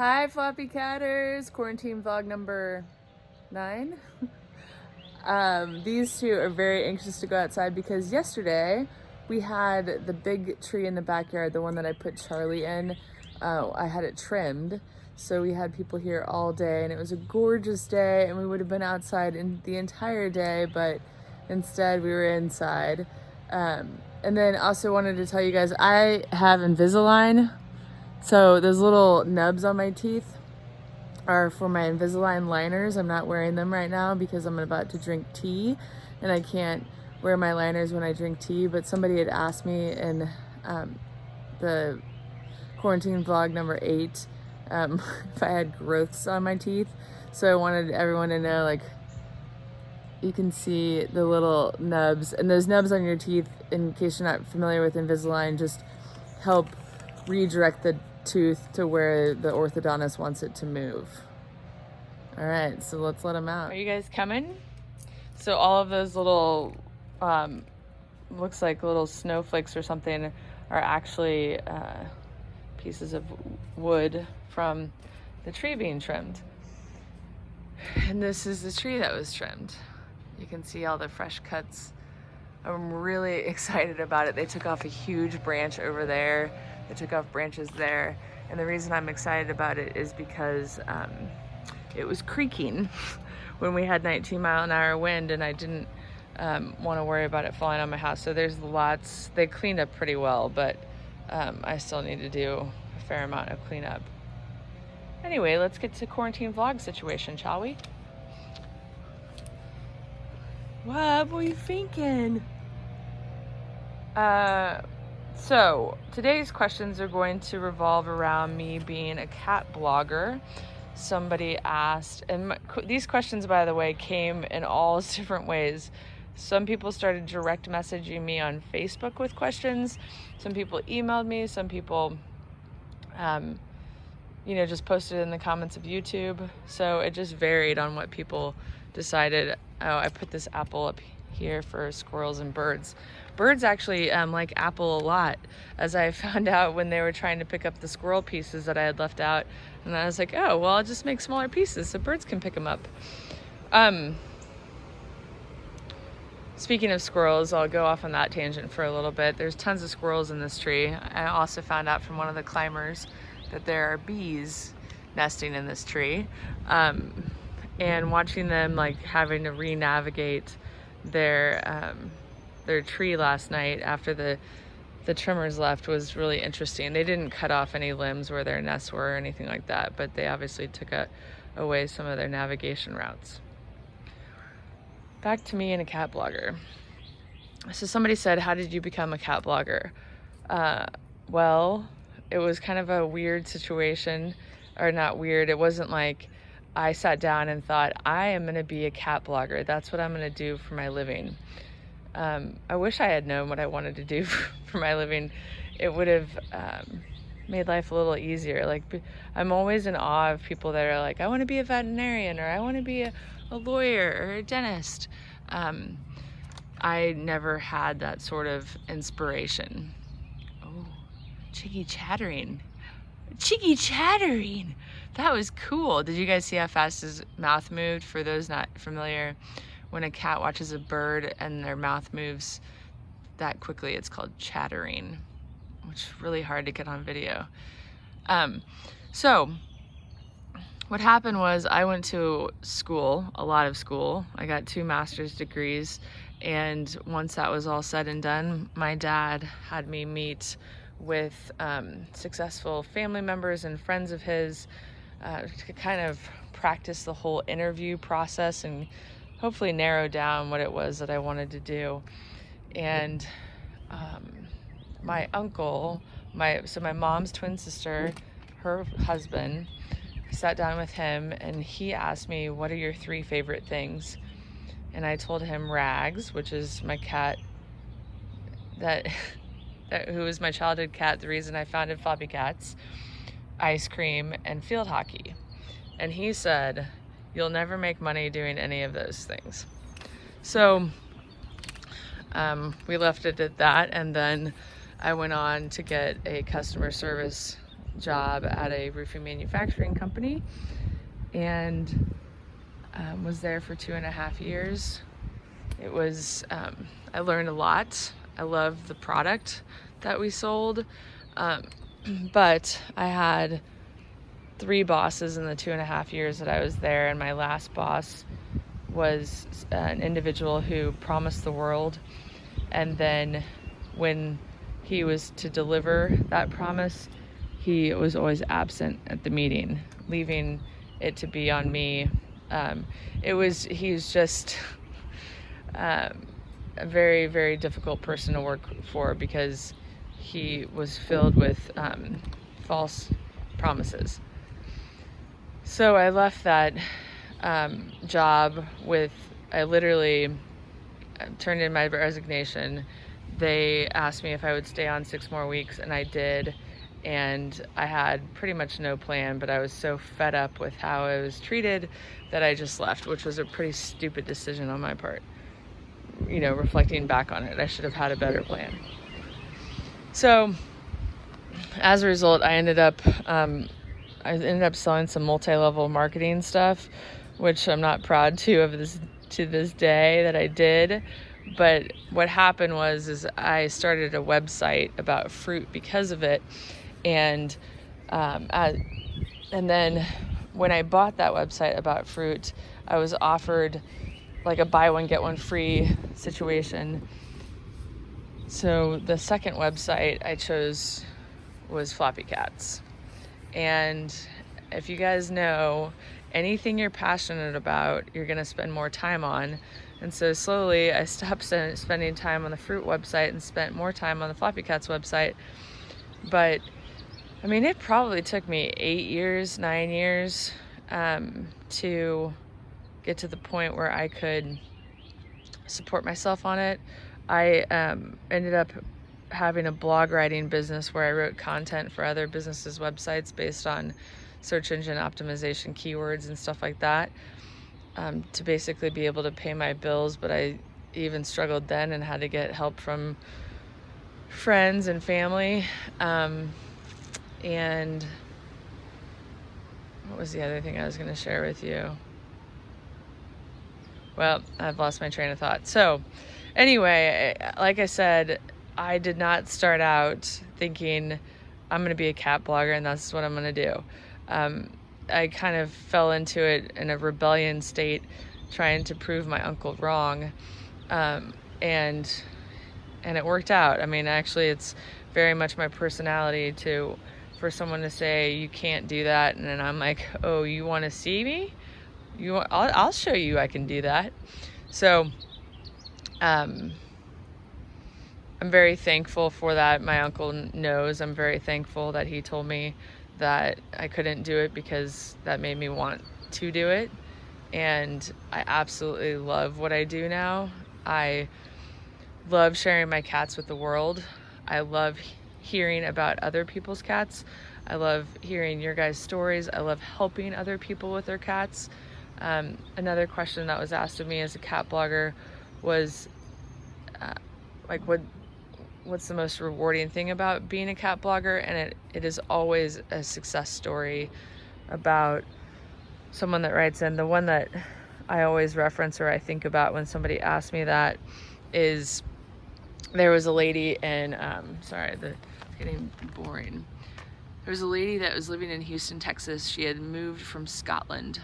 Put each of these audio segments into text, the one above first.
Hi Floppycatters, quarantine vlog number 9. These two are very anxious to go outside because yesterday we had the big tree in the backyard, the one that I put Charlie in. I had it trimmed, so we had people here all day and it was a gorgeous day and we would have been outside in the entire day, but instead we were inside. And then also wanted to tell you guys, I have Invisalign. So those little nubs on my teeth are for my Invisalign liners. I'm not wearing them right now because I'm about to drink tea and I can't wear my liners when I drink tea, but somebody had asked me in the quarantine vlog number 8 if I had growths on my teeth. So I wanted everyone to know, like, you can see the little nubs, and those nubs on your teeth, in case you're not familiar with Invisalign, just help redirect the tooth to where the orthodontist wants it to move. All right, so let's let them out. Are you guys coming? So all of those little, looks like little snowflakes or something, are actually pieces of wood from the tree being trimmed. And this is the tree that was trimmed. You can see all the fresh cuts. I'm really excited about it. They took off a huge branch over there. They took off branches there. And the reason I'm excited about it is because it was creaking when we had 19-mile-an-hour wind, and I didn't want to worry about it falling on my house. So there's lots, they cleaned up pretty well, but I still need to do a fair amount of cleanup. Anyway, let's get to quarantine vlog situation, shall we? What were you thinking? So today's questions are going to revolve around me being a cat blogger. Somebody asked, and these questions, by the way, came in all different ways. Some people started direct messaging me on Facebook with questions. Some people emailed me. Some people, just posted in the comments of YouTube. So it just varied on what people decided. Oh, I put this apple up here for squirrels and birds. Birds actually like apple a lot, as I found out when they were trying to pick up the squirrel pieces that I had left out. And I was like, oh, well, I'll just make smaller pieces so birds can pick them up. Speaking of squirrels, I'll go off on that tangent for a little bit. There's tons of squirrels in this tree. I also found out from one of the climbers that there are bees nesting in this tree. And watching them, like, having to re-navigate their tree last night after the trimmers left was really interesting. They didn't cut off any limbs where their nests were or anything like that, but they obviously took away some of their navigation routes. Back to me and a cat blogger. So somebody said, how did you become a cat blogger? Well, it was kind of a weird situation, or not weird. It wasn't like I sat down and thought, I am going to be a cat blogger. That's what I'm going to do for my living. I wish I had known what I wanted to do for my living. It would have made life a little easier. Like, I'm always in awe of people that are like, I want to be a veterinarian, or I want to be a lawyer or a dentist. I never had that sort of inspiration. Oh, Chiggy chattering. Chiggy chattering. That was cool. Did you guys see how fast his mouth moved? For those not familiar, when a cat watches a bird and their mouth moves that quickly, it's called chattering, which is really hard to get on video. So what happened was I went to school, a lot of school. I got 2 master's degrees, and once that was all said and done, my dad had me meet with successful family members and friends of his to kind of practice the whole interview process and hopefully narrow down what it was that I wanted to do. And my uncle, my mom's twin sister, her husband, I sat down with him and he asked me, what are your 3 favorite things? And I told him Rags, which is my cat who was my childhood cat, the reason I founded Floppycats, ice cream, and field hockey. And he said, you'll never make money doing any of those things. So we left it at that, and then I went on to get a customer service job at a roofing manufacturing company, and was there for 2.5 years. It was, I learned a lot. I loved the product that we sold, but I had 3 bosses in the 2.5 years that I was there, and my last boss was an individual who promised the world, and then when he was to deliver that promise, he was always absent at the meeting, leaving it to be on me. He's just a very, very difficult person to work for because he was filled with false promises. So I left that job I literally turned in my resignation. They asked me if I would stay on 6 more weeks, and I did. And I had pretty much no plan, but I was so fed up with how I was treated that I just left, which was a pretty stupid decision on my part. Reflecting back on it, I should have had a better plan. So as a result, I ended up selling some multi-level marketing stuff, which I'm not proud to this day that I did. But what happened was I started a website about fruit because of it, and then when I bought that website about fruit, I was offered like a buy one get one free situation. So the second website I chose was Floppycats. And if you guys know, anything you're passionate about, you're going to spend more time on. And so slowly I stopped spending time on the fruit website and spent more time on the Floppycats website. But I mean, it probably took me 9 years to get to the point where I could support myself on it. I ended up having a blog writing business where I wrote content for other businesses' websites based on search engine optimization keywords and stuff like that, to basically be able to pay my bills. But I even struggled then and had to get help from friends and family. And what was the other thing I was going to share with you? Well, I've lost my train of thought. So anyway, like I said, I did not start out thinking I'm going to be a cat blogger and that's what I'm going to do. I kind of fell into it in a rebellion state, trying to prove my uncle wrong. And it worked out. I mean, actually, it's very much my personality for someone to say, you can't do that. And then I'm like, oh, you want to see me? I'll show you I can do that. So, I'm very thankful for that. My uncle knows. I'm very thankful that he told me that I couldn't do it because that made me want to do it. And I absolutely love what I do now. I love sharing my cats with the world. I love hearing about other people's cats. I love hearing your guys' stories. I love helping other people with their cats. Another question that was asked of me as a cat blogger was, what's the most rewarding thing about being a cat blogger? And it is always a success story about someone that writes in. The one that I always reference or I think about when somebody asks me that is, there was a lady in, sorry, it's getting boring. There was a lady that was living in Houston, Texas. She had moved from Scotland,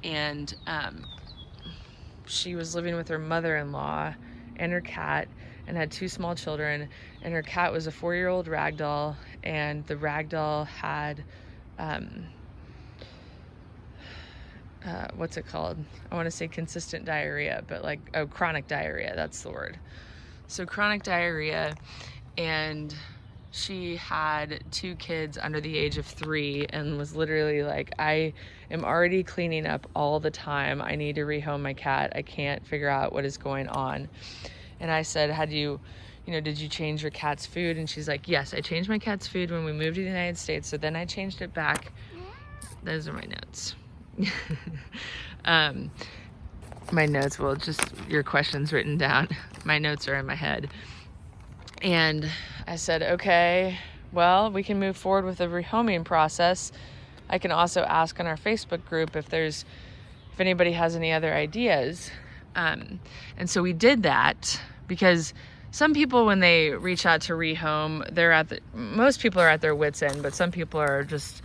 and she was living with her mother-in-law and her cat, and had 2 small children, and her cat was a 4-year-old Ragdoll, and the Ragdoll had, what's it called? I want to say consistent diarrhea, but chronic diarrhea, that's the word. So chronic diarrhea, and she had 2 kids under the age of 3 and was literally like, I am already cleaning up all the time. I need to rehome my cat. I can't figure out what is going on. And I said, did you change your cat's food? And she's like, yes, I changed my cat's food when we moved to the United States. So then I changed it back. Those are my notes. My notes, well, just your questions written down. My notes are in my head. And I said, okay, well, we can move forward with the rehoming process. I can also ask on our Facebook group if anybody has any other ideas. And so we did that because some people, when they reach out to rehome, most people are at their wits' end, but some people are just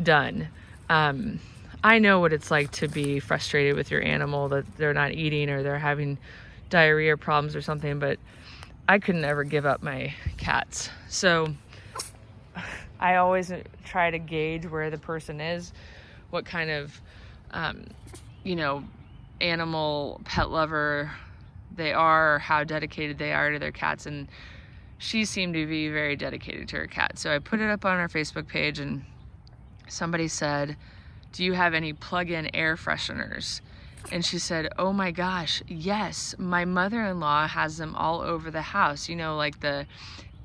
done. I know what it's like to be frustrated with your animal, that they're not eating or they're having diarrhea problems or something, but I couldn't ever give up my cats. So I always try to gauge where the person is, what kind of, animal pet lover they are, or how dedicated they are to their cats. And she seemed to be very dedicated to her cat. So I put it up on our Facebook page, and somebody said, do you have any plug-in air fresheners? And she said, oh my gosh, yes, my mother-in-law has them all over the house, like the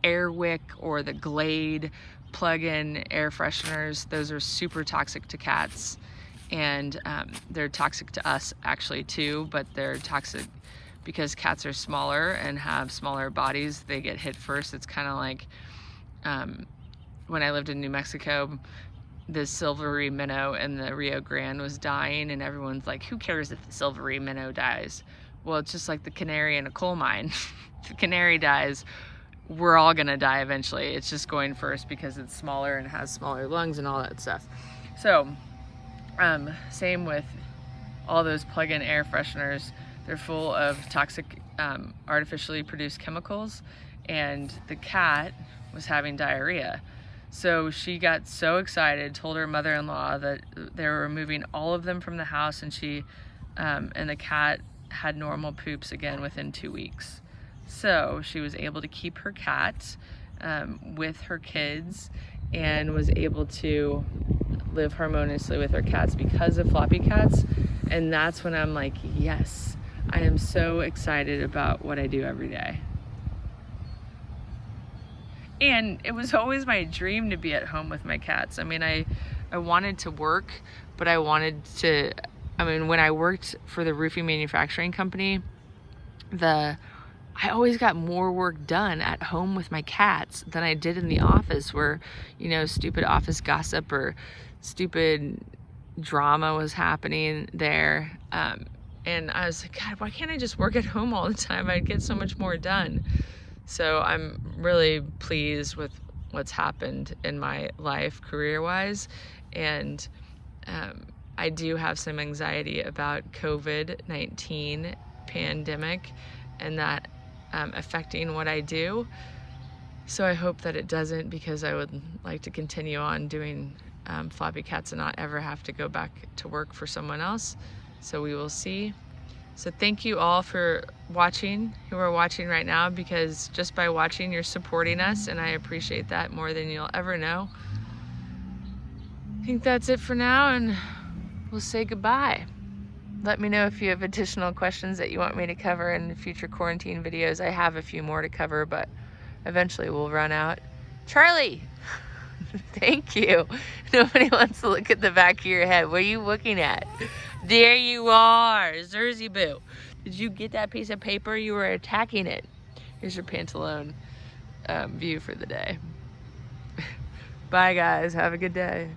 Airwick or the Glade plug-in air fresheners. Those are super toxic to cats, and they're toxic to us actually too, but they're toxic because cats are smaller and have smaller bodies. They get hit first. It's kind of like when I lived in New Mexico, the silvery minnow in the Rio Grande was dying, and everyone's like, who cares if the silvery minnow dies? Well, it's just like the canary in a coal mine. If the canary dies, we're all gonna die eventually. It's just going first because it's smaller and has smaller lungs and all that stuff. So same with all those plug-in air fresheners. They're full of toxic artificially produced chemicals, and the cat was having diarrhea. So she got so excited, told her mother-in-law that they were removing all of them from the house, and and the cat had normal poops again within 2 weeks. So she was able to keep her cat with her kids, and was able to live harmoniously with her cats because of Floppycats. And that's when I'm like, yes, I am so excited about what I do every day. And it was always my dream to be at home with my cats. I mean, I wanted to work, but when I worked for the roofing manufacturing company, I always got more work done at home with my cats than I did in the office, where, stupid office gossip or stupid drama was happening there. And I was like, God, why can't I just work at home all the time? I'd get so much more done. So I'm really pleased with what's happened in my life career-wise. And I do have some anxiety about COVID-19 pandemic and that affecting what I do. So I hope that it doesn't, because I would like to continue on doing Floppycats and not ever have to go back to work for someone else. So we will see. So thank you all for watching, who are watching right now, because just by watching, you're supporting us, and I appreciate that more than you'll ever know. I think that's it for now, and we'll say goodbye. Let me know if you have additional questions that you want me to cover in future quarantine videos. I have a few more to cover, but eventually we'll run out. Charlie! Thank you. Nobody wants to look at the back of your head. What are you looking at? There you are, Zersey Boo. Did you get that piece of paper? You were attacking it. Here's your Pantalone view for the day. Bye guys, have a good day.